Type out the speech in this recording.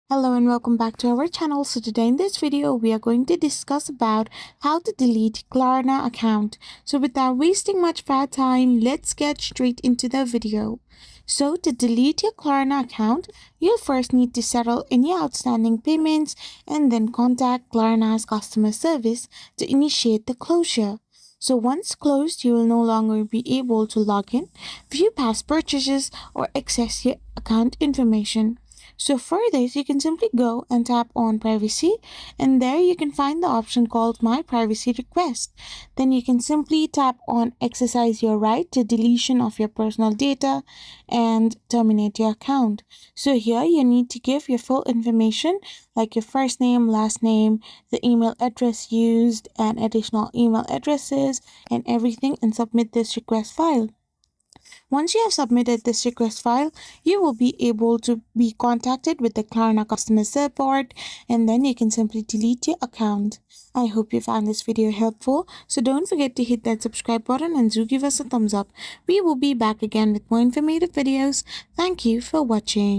Hello and welcome back to our channel. So today in this video we are going to discuss about how to delete Klarna account. So without wasting much of our time, let's get straight into the video. So to delete your Klarna account, you'll first need to settle any outstanding payments and then contact Klarna's customer service to initiate the closure. So once closed, you will no longer be able to log in, view past purchases, or access your account information. So for this, you can simply go and tap on privacy, and there you can find the option called my privacy request. Then you can simply tap on exercise your right to deletion of your personal data and terminate your account. So here you need to give your full information like your first name, last name, the email address used, and additional email addresses and everything, and submit this request file. Once you have submitted this request file, you will be able to be contacted with the Klarna customer support, and then you can simply delete your account. I hope you found this video helpful, so don't forget to hit that subscribe button and do give us a thumbs up. We will be back again with more informative videos. Thank you for watching.